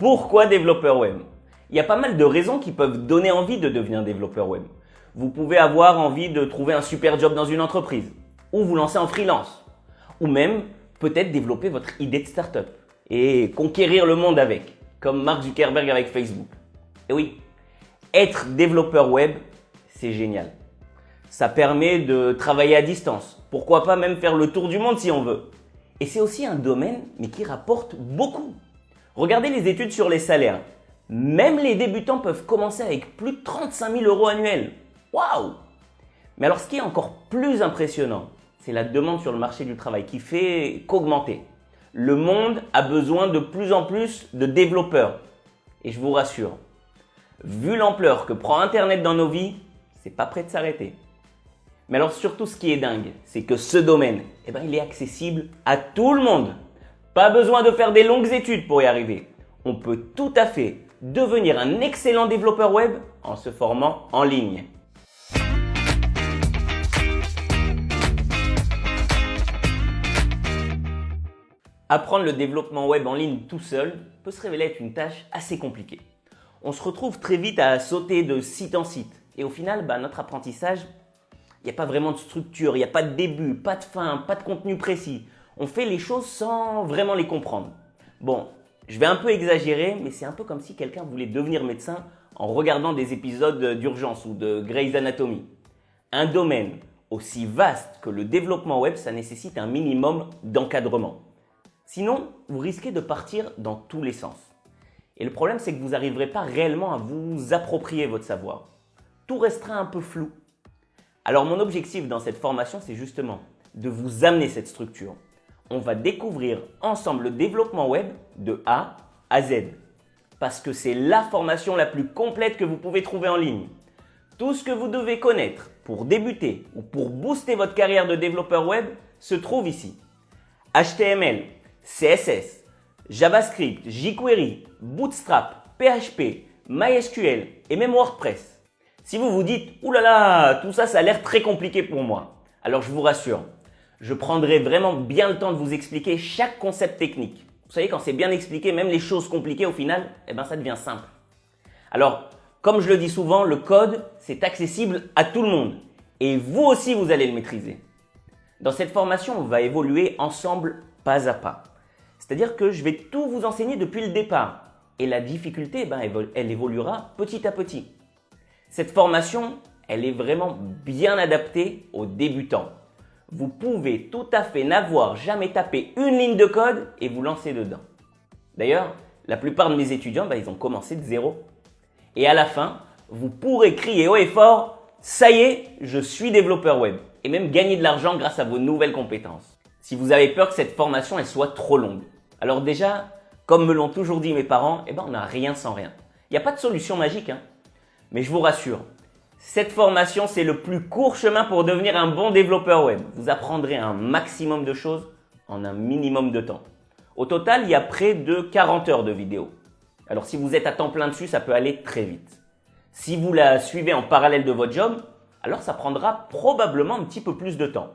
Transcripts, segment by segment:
Pourquoi développeur web? Il y a pas mal de raisons qui peuvent donner envie de devenir développeur web. Vous pouvez avoir envie de trouver un super job dans une entreprise, ou vous lancer en freelance, ou même peut-être développer votre idée de start-up et conquérir le monde avec, comme Mark Zuckerberg avec Facebook. Et oui, être développeur web, c'est génial. Ça permet de travailler à distance, pourquoi pas même faire le tour du monde si on veut. Et c'est aussi un domaine mais qui rapporte beaucoup. Regardez les études sur les salaires. Même les débutants peuvent commencer avec plus de 35 000 € annuels. Waouh! Mais alors ce qui est encore plus impressionnant, c'est la demande sur le marché du travail qui fait qu'augmenter. Le monde a besoin de plus en plus de développeurs. Et je vous rassure, vu l'ampleur que prend Internet dans nos vies, c'est pas prêt de s'arrêter. Mais alors surtout ce qui est dingue, c'est que ce domaine, il est accessible à tout le monde. Pas besoin de faire des longues études pour y arriver. On peut tout à fait devenir un excellent développeur web en se formant en ligne. Apprendre le développement web en ligne tout seul peut se révéler être une tâche assez compliquée. On se retrouve très vite à sauter de site en site. Et au final, notre apprentissage, il n'y a pas vraiment de structure, il n'y a pas de début, pas de fin, pas de contenu précis. On fait les choses sans vraiment les comprendre. Bon, je vais un peu exagérer, mais c'est un peu comme si quelqu'un voulait devenir médecin en regardant des épisodes d'Urgence ou de Grey's Anatomy. Un domaine aussi vaste que le développement web, ça nécessite un minimum d'encadrement. Sinon, vous risquez de partir dans tous les sens. Et le problème, c'est que vous n'arriverez pas réellement à vous approprier votre savoir. Tout restera un peu flou. Alors mon objectif dans cette formation, c'est justement de vous amener cette structure. On va découvrir ensemble le développement web de A à Z. Parce que c'est la formation la plus complète que vous pouvez trouver en ligne. Tout ce que vous devez connaître pour débuter ou pour booster votre carrière de développeur web se trouve ici. HTML, CSS, JavaScript, jQuery, Bootstrap, PHP, MySQL et même WordPress. Si vous vous dites « Ouh là là, tout ça, ça a l'air très compliqué pour moi », alors je vous rassure, je prendrai vraiment bien le temps de vous expliquer chaque concept technique. Vous savez, quand c'est bien expliqué, même les choses compliquées au final, ça devient simple. Alors, comme je le dis souvent, le code, c'est accessible à tout le monde. Et vous aussi, vous allez le maîtriser. Dans cette formation, on va évoluer ensemble pas à pas. C'est-à-dire que je vais tout vous enseigner depuis le départ. Et la difficulté, elle évoluera petit à petit. Cette formation, elle est vraiment bien adaptée aux débutants. Vous pouvez tout à fait n'avoir jamais tapé une ligne de code et vous lancer dedans. D'ailleurs, la plupart de mes étudiants, ils ont commencé de zéro. Et à la fin, vous pourrez crier haut et fort « Ça y est, je suis développeur web » et même gagner de l'argent grâce à vos nouvelles compétences. Si vous avez peur que cette formation elle soit trop longue, alors déjà, comme me l'ont toujours dit mes parents, on n'a rien sans rien. Il n'y a pas de solution magique, mais je vous rassure, cette formation, c'est le plus court chemin pour devenir un bon développeur web. Vous apprendrez un maximum de choses en un minimum de temps. Au total, il y a près de 40 heures de vidéo. Alors si vous êtes à temps plein dessus, ça peut aller très vite. Si vous la suivez en parallèle de votre job, alors ça prendra probablement un petit peu plus de temps.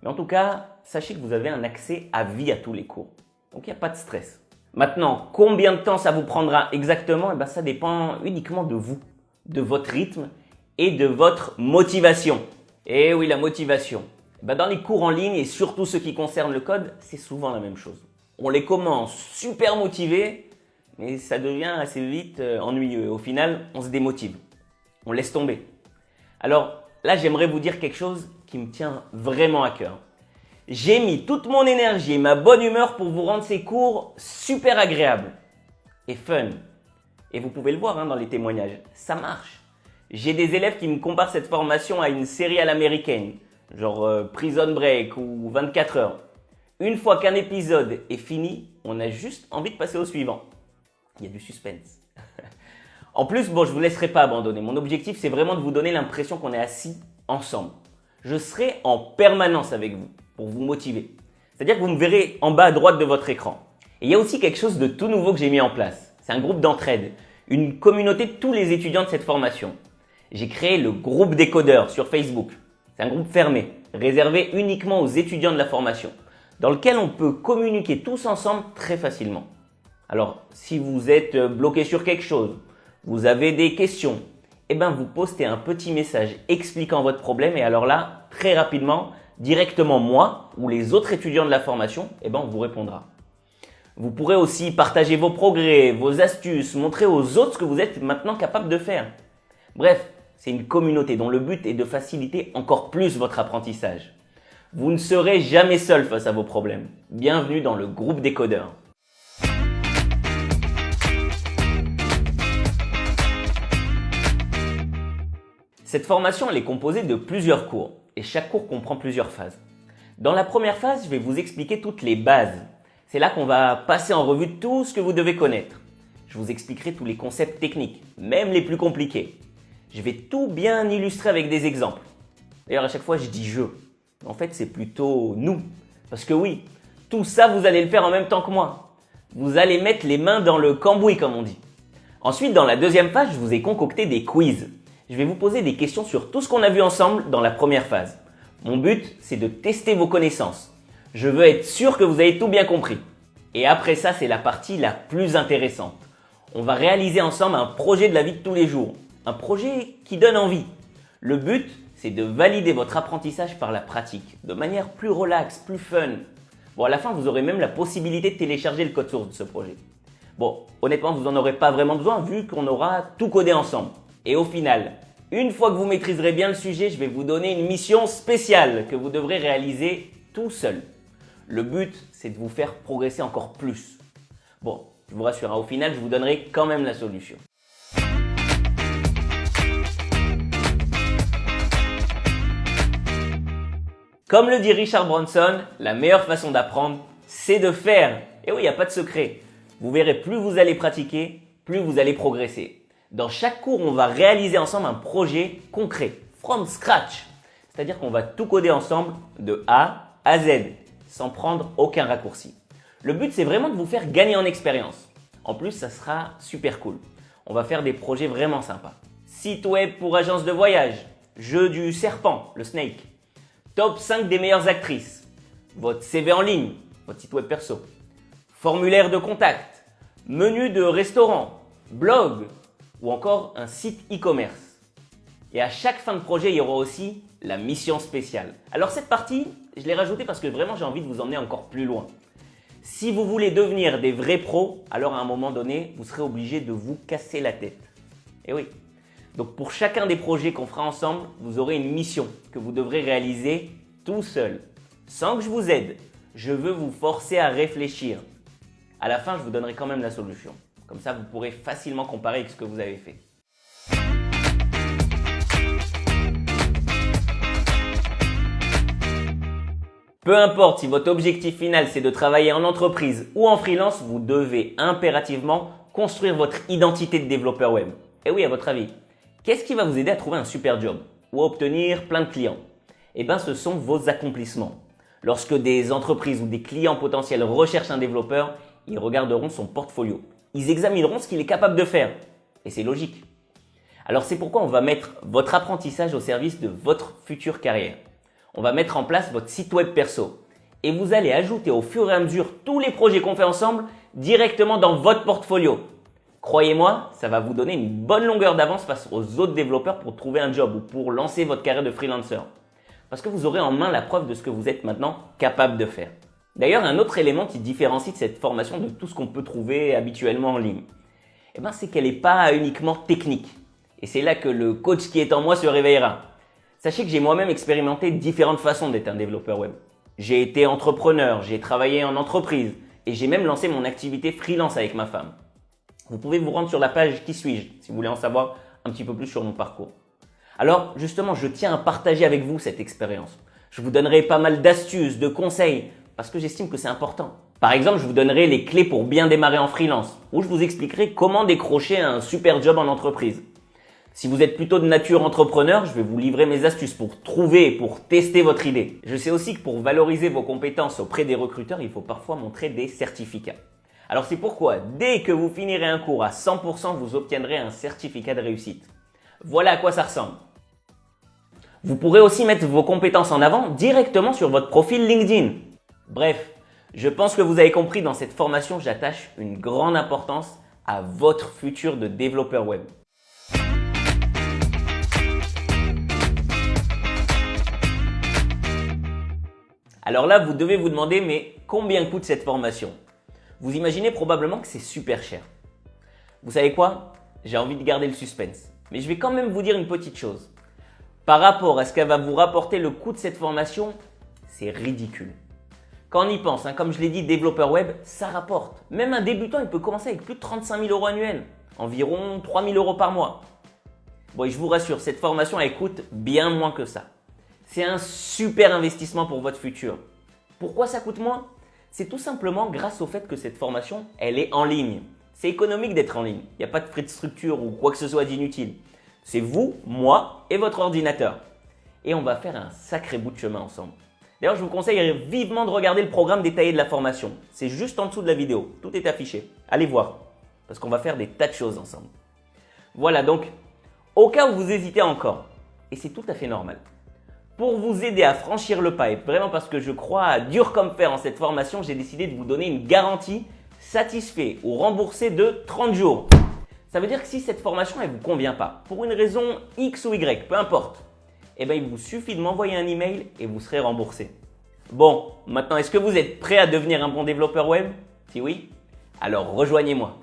Mais en tout cas, sachez que vous avez un accès à vie à tous les cours. Donc il n'y a pas de stress. Maintenant, combien de temps ça vous prendra exactement? Ça dépend uniquement de vous, de votre rythme et de votre motivation. Et oui, la motivation. Dans les cours en ligne et surtout ceux qui concernent le code, c'est souvent la même chose. On les commence super motivés, mais ça devient assez vite ennuyeux. Au final, on se démotive. On laisse tomber. Alors là, j'aimerais vous dire quelque chose qui me tient vraiment à cœur. J'ai mis toute mon énergie et ma bonne humeur pour vous rendre ces cours super agréables et fun. Et vous pouvez le voir dans les témoignages, ça marche. J'ai des élèves qui me comparent cette formation à une série à l'américaine, genre Prison Break ou 24 heures. Une fois qu'un épisode est fini, on a juste envie de passer au suivant. Il y a du suspense. En plus, je ne vous laisserai pas abandonner. Mon objectif, c'est vraiment de vous donner l'impression qu'on est assis ensemble. Je serai en permanence avec vous pour vous motiver. C'est-à-dire que vous me verrez en bas à droite de votre écran. Et il y a aussi quelque chose de tout nouveau que j'ai mis en place. C'est un groupe d'entraide, une communauté de tous les étudiants de cette formation. J'ai créé le groupe des codeurs sur Facebook. C'est un groupe fermé, réservé uniquement aux étudiants de la formation, dans lequel on peut communiquer tous ensemble très facilement. Alors, si vous êtes bloqué sur quelque chose, vous avez des questions, eh ben vous postez un petit message expliquant votre problème et alors là, très rapidement, directement moi ou les autres étudiants de la formation, eh ben on vous répondra. Vous pourrez aussi partager vos progrès, vos astuces, montrer aux autres ce que vous êtes maintenant capable de faire. Bref, c'est une communauté dont le but est de faciliter encore plus votre apprentissage. Vous ne serez jamais seul face à vos problèmes. Bienvenue dans le groupe des codeurs. Cette formation elle est composée de plusieurs cours et chaque cours comprend plusieurs phases. Dans la première phase, je vais vous expliquer toutes les bases. C'est là qu'on va passer en revue tout ce que vous devez connaître. Je vous expliquerai tous les concepts techniques, même les plus compliqués. Je vais tout bien illustrer avec des exemples. D'ailleurs, à chaque fois, je dis « je ». En fait, c'est plutôt « nous ». Parce que oui, tout ça, vous allez le faire en même temps que moi. Vous allez mettre les mains dans le cambouis, comme on dit. Ensuite, dans la deuxième phase, je vous ai concocté des quiz. Je vais vous poser des questions sur tout ce qu'on a vu ensemble dans la première phase. Mon but, c'est de tester vos connaissances. Je veux être sûr que vous avez tout bien compris. Et après ça, c'est la partie la plus intéressante. On va réaliser ensemble un projet de la vie de tous les jours. Un projet qui donne envie. Le but, c'est de valider votre apprentissage par la pratique, de manière plus relaxe, plus fun. Bon, à la fin, vous aurez même la possibilité de télécharger le code source de ce projet. Bon, honnêtement, vous n'en aurez pas vraiment besoin vu qu'on aura tout codé ensemble. Et au final, une fois que vous maîtriserez bien le sujet, je vais vous donner une mission spéciale que vous devrez réaliser tout seul. Le but, c'est de vous faire progresser encore plus. Bon, je vous rassure, au final, je vous donnerai quand même la solution. Comme le dit Richard Branson, la meilleure façon d'apprendre, c'est de faire. Et oui, il n'y a pas de secret. Vous verrez, plus vous allez pratiquer, plus vous allez progresser. Dans chaque cours, on va réaliser ensemble un projet concret, from scratch. C'est-à-dire qu'on va tout coder ensemble de A à Z, sans prendre aucun raccourci. Le but, c'est vraiment de vous faire gagner en expérience. En plus, ça sera super cool. On va faire des projets vraiment sympas. Site web pour agence de voyage, jeu du serpent, le snake, top 5 des meilleures actrices, votre CV en ligne, votre site web perso, formulaire de contact, menu de restaurant, blog, ou encore un site e-commerce. Et à chaque fin de projet, il y aura aussi la mission spéciale. Alors cette partie, je l'ai rajoutée parce que vraiment j'ai envie de vous emmener encore plus loin. Si vous voulez devenir des vrais pros, alors à un moment donné, vous serez obligé de vous casser la tête. Et oui. Donc pour chacun des projets qu'on fera ensemble, vous aurez une mission que vous devrez réaliser tout seul. Sans que je vous aide, je veux vous forcer à réfléchir. À la fin, je vous donnerai quand même la solution. Comme ça, vous pourrez facilement comparer avec ce que vous avez fait. Peu importe si votre objectif final c'est de travailler en entreprise ou en freelance, vous devez impérativement construire votre identité de développeur web. Et oui, à votre avis, qu'est-ce qui va vous aider à trouver un super job ou à obtenir plein de clients? Eh bien, ce sont vos accomplissements. Lorsque des entreprises ou des clients potentiels recherchent un développeur, ils regarderont son portfolio. Ils examineront ce qu'il est capable de faire. Et c'est logique. Alors c'est pourquoi on va mettre votre apprentissage au service de votre future carrière. On va mettre en place votre site web perso. Et vous allez ajouter au fur et à mesure tous les projets qu'on fait ensemble directement dans votre portfolio. Croyez-moi, ça va vous donner une bonne longueur d'avance face aux autres développeurs pour trouver un job ou pour lancer votre carrière de freelancer. Parce que vous aurez en main la preuve de ce que vous êtes maintenant capable de faire. D'ailleurs, un autre élément qui différencie de cette formation de tout ce qu'on peut trouver habituellement en ligne, c'est qu'elle n'est pas uniquement technique. Et c'est là que le coach qui est en moi se réveillera. Sachez que j'ai moi-même expérimenté différentes façons d'être un développeur web. J'ai été entrepreneur, j'ai travaillé en entreprise et j'ai même lancé mon activité freelance avec ma femme. Vous pouvez vous rendre sur la page Qui suis-je si vous voulez en savoir un petit peu plus sur mon parcours. Alors justement, je tiens à partager avec vous cette expérience. Je vous donnerai pas mal d'astuces, de conseils, parce que j'estime que c'est important. Par exemple, je vous donnerai les clés pour bien démarrer en freelance, ou je vous expliquerai comment décrocher un super job en entreprise. Si vous êtes plutôt de nature entrepreneur, je vais vous livrer mes astuces pour trouver et pour tester votre idée. Je sais aussi que pour valoriser vos compétences auprès des recruteurs, il faut parfois montrer des certificats. Alors c'est pourquoi, dès que vous finirez un cours à 100%, vous obtiendrez un certificat de réussite. Voilà à quoi ça ressemble. Vous pourrez aussi mettre vos compétences en avant directement sur votre profil LinkedIn. Bref, Je pense que vous avez compris, dans cette formation, j'attache une grande importance à votre futur de développeur web. Alors là, vous devez vous demander, mais combien coûte cette formation? Vous imaginez probablement que c'est super cher. Vous savez quoi? J'ai envie de garder le suspense. Mais je vais quand même vous dire une petite chose. Par rapport à ce qu'elle va vous rapporter le coût de cette formation, c'est ridicule. Quand on y pense, comme je l'ai dit, développeur web, ça rapporte. Même un débutant, il peut commencer avec plus de 35 000 € annuels, environ 3 000 € par mois. Bon, et je vous rassure, cette formation, elle coûte bien moins que ça. C'est un super investissement pour votre futur. Pourquoi ça coûte moins? C'est tout simplement grâce au fait que cette formation, elle est en ligne. C'est économique d'être en ligne. Il n'y a pas de frais de structure ou quoi que ce soit d'inutile. C'est vous, moi et votre ordinateur. Et on va faire un sacré bout de chemin ensemble. D'ailleurs, je vous conseille vivement de regarder le programme détaillé de la formation. C'est juste en dessous de la vidéo. Tout est affiché. Allez voir, parce qu'on va faire des tas de choses ensemble. Voilà donc, au cas où vous hésitez encore, et c'est tout à fait normal, pour vous aider à franchir le pas, et vraiment parce que je crois à dur comme fer en cette formation, j'ai décidé de vous donner une garantie satisfait ou remboursé de 30 jours. Ça veut dire que si cette formation ne vous convient pas, pour une raison X ou Y, peu importe, eh bien, il vous suffit de m'envoyer un email et vous serez remboursé. Bon, maintenant, est-ce que vous êtes prêt à devenir un bon développeur web? Si oui, alors rejoignez-moi.